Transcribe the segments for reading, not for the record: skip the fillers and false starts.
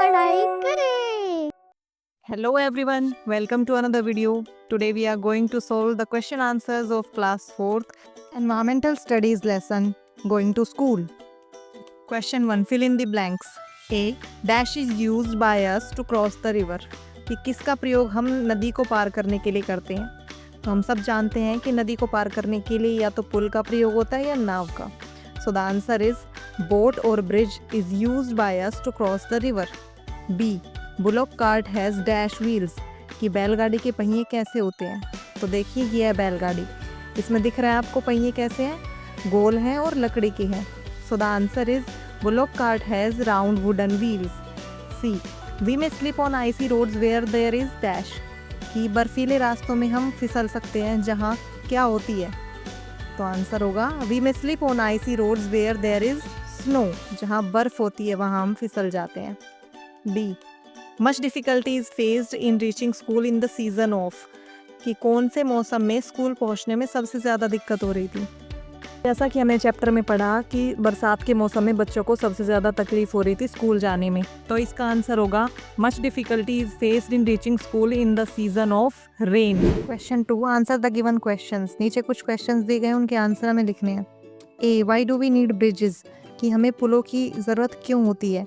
पढ़ाई करें। Hello everyone, welcome to another video. Today we are going to solve the question answers of class 4th Environmental Studies lesson Going to School. Question 1, fill in the blanks. A. Dash is used by us to cross the river. कि किसका प्रयोग हम नदी को पार करने के लिए करते हैं? तो हम सब जानते हैं कि नदी को पार करने के लिए या तो पुल का प्रयोग होता है या नाव का. So the answer is boat or bridge is used by us to cross the river. B. Bullock cart has dash wheels कि बैलगाड़ी के पहिए कैसे होते हैं. तो देखिए ये है बैलगाड़ी, इसमें दिख रहा है आपको पहिए कैसे हैं, गोल हैं और लकड़ी के हैं. So the answer is bullock cart has round wooden wheels. C. We may slip on icy roads where there is dash कि बर्फीले रास्तों में हम फिसल सकते हैं जहाँ क्या होती है. तो आंसर होगा we may slip on icy roads where there is snow, जहाँ बर्फ होती है वहाँ हम फिसल जाते हैं. D. Much difficulties faced in reaching school in the season of कि कौन से मौसम में स्कूल पहुंचने में सबसे ज़्यादा दिक्कत हो रही थी. जैसा कि हमने चैप्टर में पढ़ा कि बरसात के मौसम में बच्चों को सबसे ज़्यादा तकलीफ हो रही थी स्कूल जाने में. तो इसका आंसर होगा much difficulties faced in reaching school in the season of rain. Question 2, answer the given questions. नीचे कुछ क्वेश्चंस दिए गए हैं, उनके आंसर हमें लिखने हैं. A. Why do we need bridges कि हमें पुलों की ज़रूरत क्यों होती है.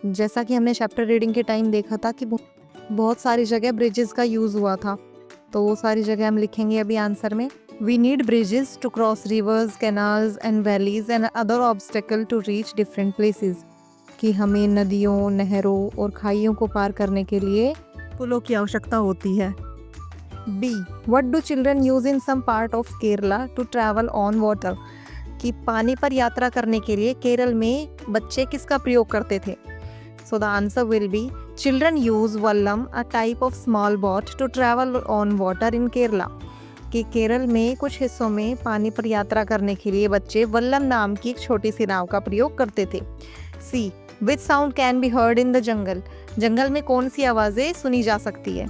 जैसा कि हमने चैप्टर रीडिंग के टाइम देखा था कि बहुत सारी जगह ब्रिजेस का यूज़ हुआ था, तो वो सारी जगह हम लिखेंगे अभी आंसर में. We need bridges to cross rivers, canals and valleys and other obstacle to reach different places कि हमें नदियों, नहरों और खाइयों को पार करने के लिए पुलों की आवश्यकता होती है. B. What do children use in some part of Kerala to travel on water कि पानी पर यात्रा करने के लिए केरल में बच्चे किसका प्रयोग करते थे. So the answer will be children use vallam, a type of small boat to travel on water in Kerala. कि केरल में कुछ हिस्सों में पानी पर यात्रा करने के लिए बच्चे वल्लम नाम की एक छोटी सी नाव का प्रयोग करते थे. सी. Which sound can be heard in the jungle? जंगल में कौन सी आवाज़ें सुनी जा सकती है.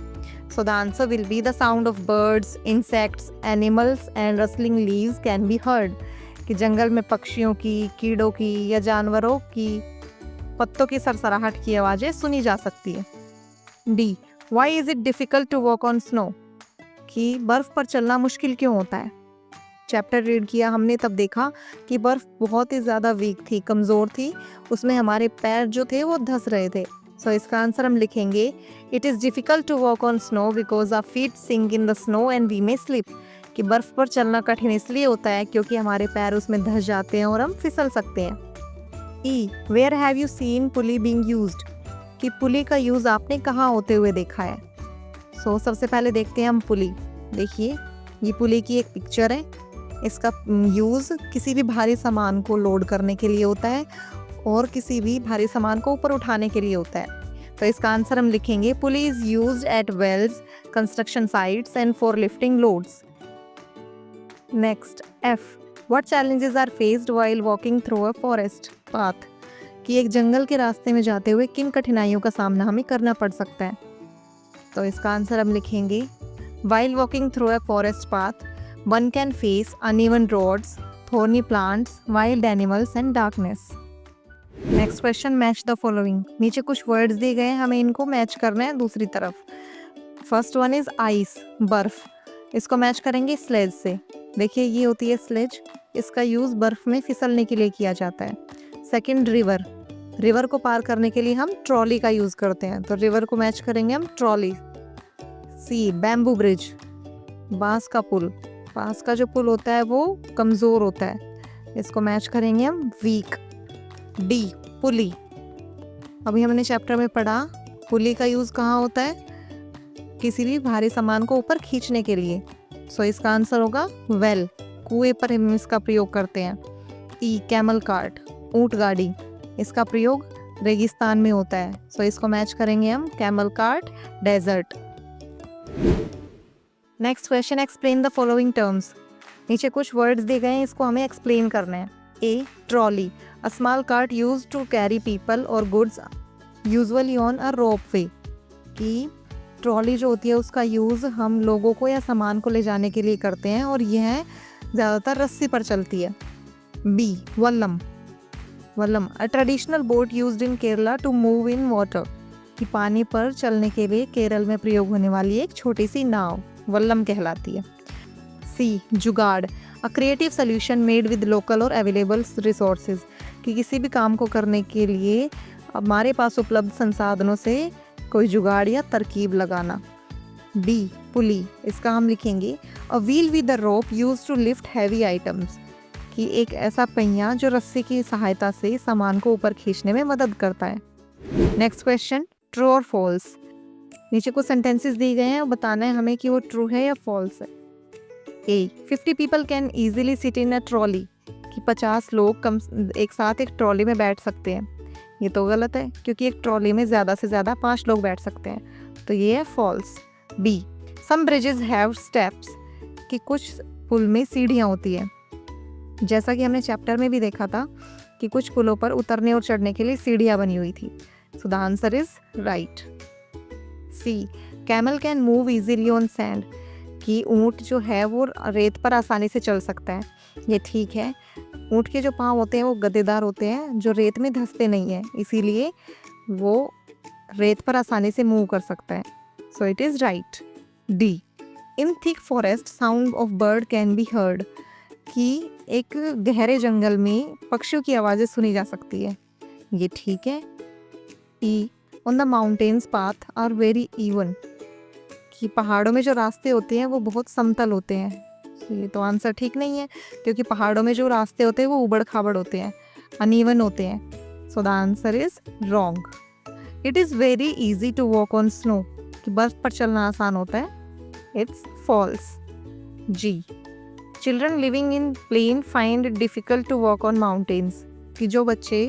So the answer will be the sound of birds, insects, animals and rustling leaves can be heard. कि जंगल में पक्षियों की, कीड़ों की या जानवरों की पत्तों की सरसराहट की आवाज़ें सुनी जा सकती है. D. Why is it difficult to walk on snow कि बर्फ़ पर चलना मुश्किल क्यों होता है. चैप्टर रीड किया हमने तब देखा कि बर्फ़ बहुत ही ज़्यादा वीक थी, कमज़ोर थी, उसमें हमारे पैर जो थे वो धंस रहे थे. सो इसका आंसर हम लिखेंगे it is difficult to walk on snow because our feet sink in the snow and we may slip कि बर्फ़ पर चलना कठिन इसलिए होता है क्योंकि हमारे पैर उसमें धंस जाते हैं और हम फिसल सकते हैं. E. Where have you seen pulley being used कि पुली का यूज़ आपने कहाँ होते हुए देखा है. सो सबसे पहले देखते हैं हम पुली. देखिए ये पुली की एक पिक्चर है. इसका यूज़ किसी भी भारी सामान को लोड करने के लिए होता है और किसी भी भारी सामान को ऊपर उठाने के लिए होता है. तो इसका आंसर हम लिखेंगे pulley is used at wells, construction sites and for lifting loads. Next F. What challenges are faced while walking through a forest path कि एक जंगल के रास्ते में जाते हुए किन कठिनाइयों का सामना हमें करना पड़ सकता है. तो इसका आंसर हम लिखेंगे While walking through a forest path, one can face uneven roads, thorny plants, wild animals and darkness. Next question, match the following. नीचे कुछ वर्ड्स दिए गए हैं, हमें इनको मैच करना है दूसरी तरफ. फर्स्ट वन इज आइस, बर्फ. इसको मैच करेंगे स्लेज से. देखिए ये होती है स्लेज, इसका यूज़ बर्फ़ में फिसलने के लिए किया जाता है. सेकंड रिवर, रिवर को पार करने के लिए हम ट्रॉली का यूज़ करते हैं, तो रिवर को मैच करेंगे हम ट्रॉली. सी. बैम्बू ब्रिज, बांस का पुल. बांस का जो पुल होता है वो कमज़ोर होता है, इसको मैच करेंगे हम वीक. डी. पुली, अभी हमने चैप्टर में पढ़ा पुली का यूज़ कहाँ होता है, किसी भी भारी सामान को ऊपर खींचने के लिए. सो इसका आंसर होगा वेल, कुएं पर हम इसका प्रयोग करते हैं. ई. कैमल कार्ट, ऊंट गाड़ी. इसका प्रयोग रेगिस्तान में होता है, सो इसको मैच करेंगे हम camel cart, desert. Next question, explain the following terms. नीचे कुछ वर्ड्स दिए गए हैं, इसको हमें एक्सप्लेन करना है. A. Trolley, a small cart use to carry people और goods usually on a ropeway कि ट्रॉली जो होती है उसका यूज़ हम लोगों को या सामान को ले जाने के लिए करते हैं और यह ज़्यादातर रस्सी पर चलती है. B. Vallam, vallam, a traditional boat used in Kerala to move in water, कि पानी पर चलने के लिए केरल में प्रयोग होने वाली एक छोटी सी नाव वल्लम कहलाती है। सी, जुगाड़, a creative solution made with local और अवेलेबल रिसोर्सेज, कि किसी भी काम को करने के लिए हमारे पास उपलब्ध संसाधनों से कोई जुगाड़ या तरकीब लगाना। डी, पुली, इसका हम लिखेंगे a wheel with the rope used to lift heavy items, कि एक ऐसा पहिया जो रस्सी की सहायता से सामान को ऊपर खींचने में मदद करता है। नेक्स्ट क्वेश्चन, ट्रू और फॉल्स। नीचे कुछ सेंटेंसेस दिए गए हैं और बताना है हमें कि वो ट्रू है या फॉल्स है। ए, 50 people can easily sit in a trolley, कि 50 लोग कम एक साथ एक ट्रॉली में बैठ सकते हैं। ये तो गलत है क्योंकि एक ट्रॉली में ज़्यादा से ज़्यादा 5 लोग बैठ सकते हैं, तो ये है false. B, some bridges have steps, कि कुछ पुल में सीढ़ियाँ होती है, जैसा कि हमने चैप्टर में भी देखा था कि कुछ पुलों पर उतरने और चढ़ने के लिए सीढ़ियाँ बनी हुई थी। So the answer is right. C, camel can move easily on sand, कि ऊँट जो है वो रेत पर आसानी से चल सकता है। ये ठीक है, ऊँट के जो पाँव होते हैं वो गद्देदार होते हैं जो रेत में धंसते नहीं हैं, इसीलिए वो रेत पर आसानी से मूव कर सकता है। So it is right. D, in thick forest sound of bird can be heard, कि एक गहरे जंगल में पक्षियों की आवाज़ें सुनी जा सकती है। ये ठीक है। E, on the mountains path are very even, कि पहाड़ों में जो रास्ते होते हैं वो बहुत समतल होते हैं। तो ये तो आंसर ठीक नहीं है क्योंकि पहाड़ों में जो रास्ते होते हैं वो उबड़ खाबड़ होते हैं, अनइवन होते हैं। So the answer is wrong. It is very easy to walk on snow, कि बर्फ पर चलना आसान होता है। It's false. G, children living in plain find difficult to walk on mountains, कि जो बच्चे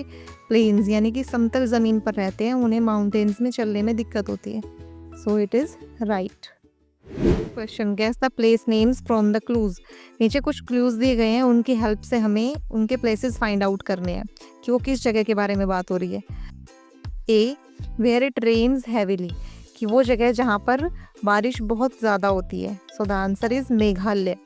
प्लेन्स यानी कि समतल ज़मीन पर रहते हैं उन्हें माउंटेन्स में चलने में दिक्कत होती है। So it is right. Question, guess the place names from the clues. नीचे कुछ क्लूज दिए गए हैं, उनकी हेल्प से हमें उनके प्लेसेस फाइंड आउट करने हैं कि वो किस जगह के बारे में बात हो रही है। ए, वेयर इट रेन्स हैवीली, कि वो जगह जहाँ पर बारिश बहुत ज़्यादा होती है। So the answer is Meghalaya.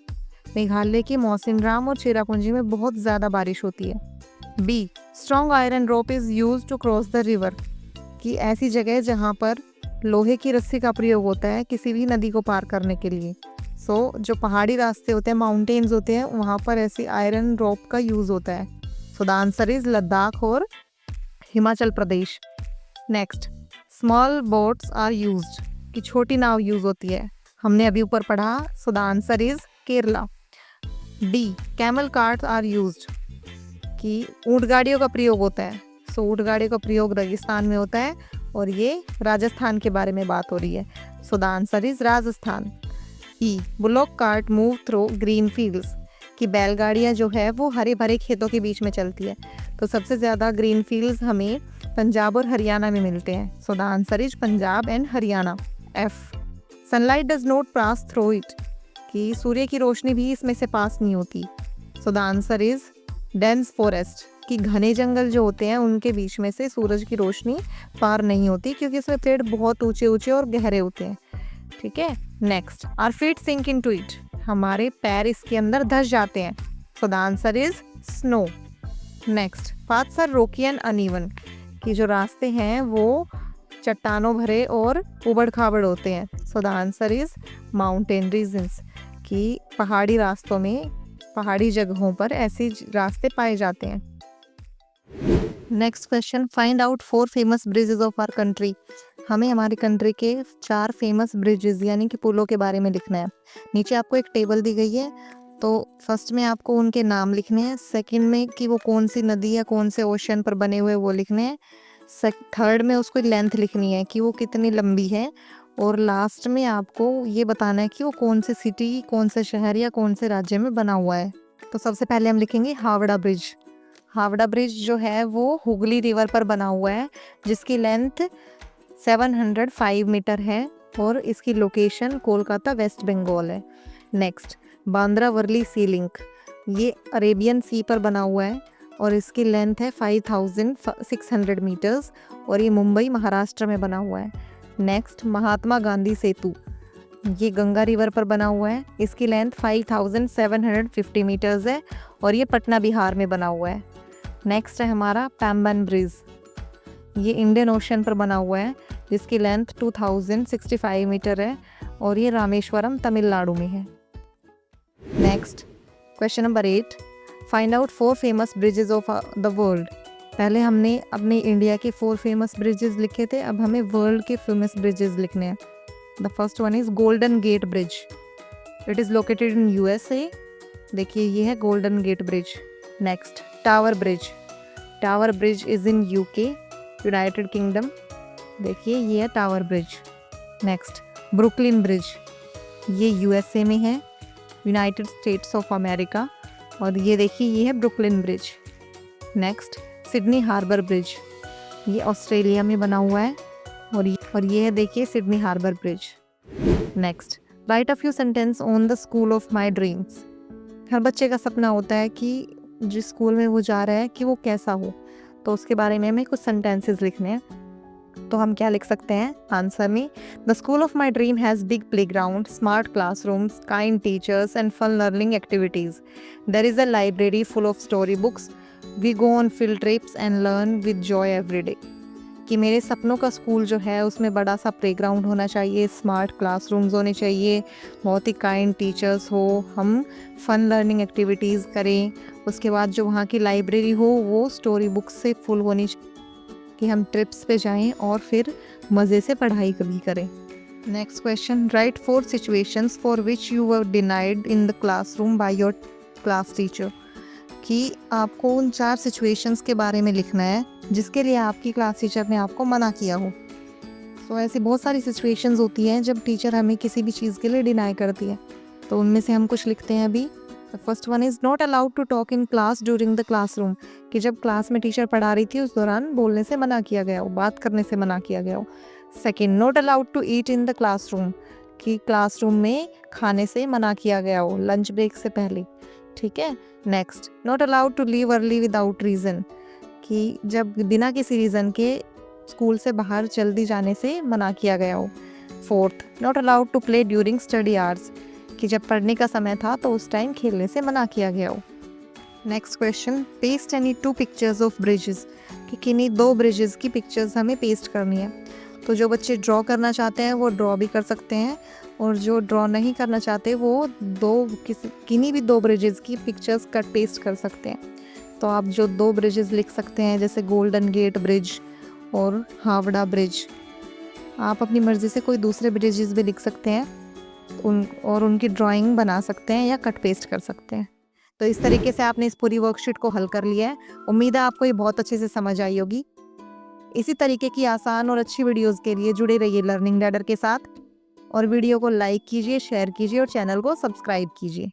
Meghalaya के मौसिनराम और चेरापूंजी में बहुत ज़्यादा बारिश होती है। B, strong iron rope is use to cross the river, कि ऐसी जगह जहाँ पर लोहे की रस्सी का प्रयोग होता है किसी भी नदी को पार करने के लिए। सो जो पहाड़ी रास्ते होते हैं, माउंटेन्स होते हैं, वहाँ पर ऐसी आयरन रोप का यूज़ होता है। So the answer is Ladakh और Himachal Pradesh. Next, small boats are used, कि छोटी नाव यूज़ होती है, हमने अभी ऊपर पढ़ा। So the answer is Kerala. D, camel carts are used, कि ऊँट गाड़ियों का प्रयोग होता है। सो ऊँट गाड़ियों का प्रयोग रेगिस्तान में होता है और ये राजस्थान के बारे में बात हो रही है। So the answer is Rajasthan. E, bullock cart move through green fields, कि बैलगाड़ियाँ जो है वो हरे भरे खेतों के बीच में चलती है। तो सबसे ज़्यादा ग्रीन फील्ड्स हमें पंजाब और हरियाणा में मिलते हैं। So the answer is Punjab and Haryana. F, sunlight does not pass through it, कि सूर्य की रोशनी भी इसमें से पास नहीं होती। सो the answer is dense forest, कि घने जंगल जो होते हैं उनके बीच में से सूरज की रोशनी पार नहीं होती क्योंकि इसमें पेड़ बहुत ऊंचे ऊंचे और गहरे होते हैं। ठीक है। Next, our feet sink into it, हमारे पैर इसके अंदर धंस जाते हैं। So the answer is snow. Next, paths are rocky and uneven, कि जो रास्ते हैं वो चट्टानों भरे और उबड़ खाबड़ होते हैं। So the answer is mountain regions, कि पहाड़ी रास्तों में, पहाड़ी जगहों पर ऐसे रास्ते पाए जाते हैं। Next question, find out 4 famous bridges of our country. हमें हमारी कंट्री के 4 फेमस ब्रिजेस यानी कि पुलों के बारे में लिखना है। नीचे आपको एक टेबल दी गई है, तो फर्स्ट में आपको उनके नाम लिखने हैं, सेकंड में कि वो कौन सी नदी या कौन से ओशन पर बने हुए वो लिखने हैं, थर्ड में उसको लेंथ लिखनी है कि वो कितनी लंबी है, और लास्ट में आपको ये बताना है कि वो कौन से सिटी, कौन से शहर या कौन से राज्य में बना हुआ है। तो सबसे पहले हम लिखेंगे हावड़ा ब्रिज। हावड़ा ब्रिज जो है वो हुगली रिवर पर बना हुआ है, जिसकी लेंथ 705 मीटर है और इसकी लोकेशन कोलकाता वेस्ट बंगाल है। नेक्स्ट, बांद्रा वर्ली सी लिंक, ये अरेबियन सी पर बना हुआ है और इसकी लेंथ है 5600 मीटर्स और ये मुंबई महाराष्ट्र में बना हुआ है। नेक्स्ट, महात्मा गांधी सेतु, ये गंगा रिवर पर बना हुआ है, इसकी लेंथ 5750 मीटर्स है और ये पटना बिहार में बना हुआ है। नेक्स्ट है हमारा पैम्बन ब्रिज। ये इंडियन ओशन पर बना हुआ है, जिसकी लेंथ 2065 मीटर है और ये रामेश्वरम तमिलनाडु में है। Next question number 8, find out 4 famous bridges of the world. पहले हमने अपने इंडिया के 4 फेमस ब्रिजेस लिखे थे, अब हमें वर्ल्ड के फेमस ब्रिजेस लिखने हैं। The first one is Golden Gate Bridge. It is located in USA। देखिए ये है Golden Gate Bridge. Next Tower Bridge. Tower Bridge is in UK, United Kingdom. देखिए ये है Tower Bridge. Next Brooklyn Bridge. ये USA में है, United states of America. और ये देखिए ये है Brooklyn Bridge. Next Sydney Harbour Bridge. ये ऑस्ट्रेलिया में बना हुआ है और ये है देखिए Sydney Harbour Bridge. Next write a few sentence on the school of my dreams. हर बच्चे का सपना होता है कि जिस स्कूल में वो जा रहा है कि वो कैसा हो, तो उसके बारे में हमें कुछ सेंटेंसेस लिखने हैं। तो हम क्या लिख सकते हैं आंसर में? The school of my dream has big play ground, smart classrooms, kind teachers and fun learning activities. There is a library full of story books. We go on field trips and learn with joy every day. कि मेरे सपनों का school जो है उसमें बड़ा सा playground होना चाहिए, स्मार्ट क्लासरूम्स होने चाहिए, बहुत ही काइंड टीचर्स हो, हम फन लर्निंग एक्टिविटीज़ करें। उसके बाद जो वहाँ की लाइब्रेरी हो वो स्टोरी बुक्स से फुल होनी चाहिए कि हम ट्रिप्स पे जाएं और फिर मज़े से पढ़ाई कभी करें। Next question, right 4 situations for which you were denied in the classroom by your class teacher. कि आपको उन 4 सिचुएशंस के बारे में लिखना है जिसके लिए आपकी क्लास टीचर ने आपको मना किया हो। तो ऐसी बहुत सारी सिचुएशंस होती हैं जब टीचर हमें किसी भी चीज़ के लिए डिनाई करती है, तो उनमें से हम कुछ लिखते हैं अभी। The first one is not allowed to talk in class during the classroom. कि जब क्लास में टीचर पढ़ा रही थी उस दौरान बोलने से मना किया गया हो, बात करने से मना किया गया हो। Second, not allowed to eat in the classroom. कि क्लासरूम में खाने से मना किया गया हो लंच ब्रेक से पहले। ठीक है। Next, not allowed to leave early without reason. कि जब बिना किसी रीज़न के स्कूल से बाहर जल्दी जाने से मना किया गया हो। Fourth, not allowed to play during study hours. कि जब पढ़ने का समय था तो उस टाइम खेलने से मना किया गया हो। Next question, paste any 2 pictures of bridges. कि किन्हीं 2 ब्रिजेस की पिक्चर्स हमें पेस्ट करनी है। तो जो बच्चे ड्रॉ करना चाहते हैं वो ड्रॉ भी कर सकते हैं, और जो ड्रॉ नहीं करना चाहते वो किन्हीं भी 2 ब्रिजेस की पिक्चर्स कट पेस्ट कर सकते हैं। तो आप जो 2 ब्रिजेस लिख सकते हैं जैसे गोल्डन गेट ब्रिज और हावड़ा ब्रिज, आप अपनी मर्ज़ी से कोई दूसरे ब्रिजेस भी लिख सकते हैं और उनकी ड्राइंग बना सकते हैं या कट पेस्ट कर सकते हैं। तो इस तरीके से आपने इस पूरी वर्कशीट को हल कर लिया है। उम्मीद है आपको ये बहुत अच्छे से समझ आई होगी। इसी तरीके की आसान और अच्छी वीडियोज़ के लिए जुड़े रहिए लर्निंग लैडर के साथ, और वीडियो को लाइक कीजिए, शेयर कीजिए और चैनल को सब्सक्राइब कीजिए।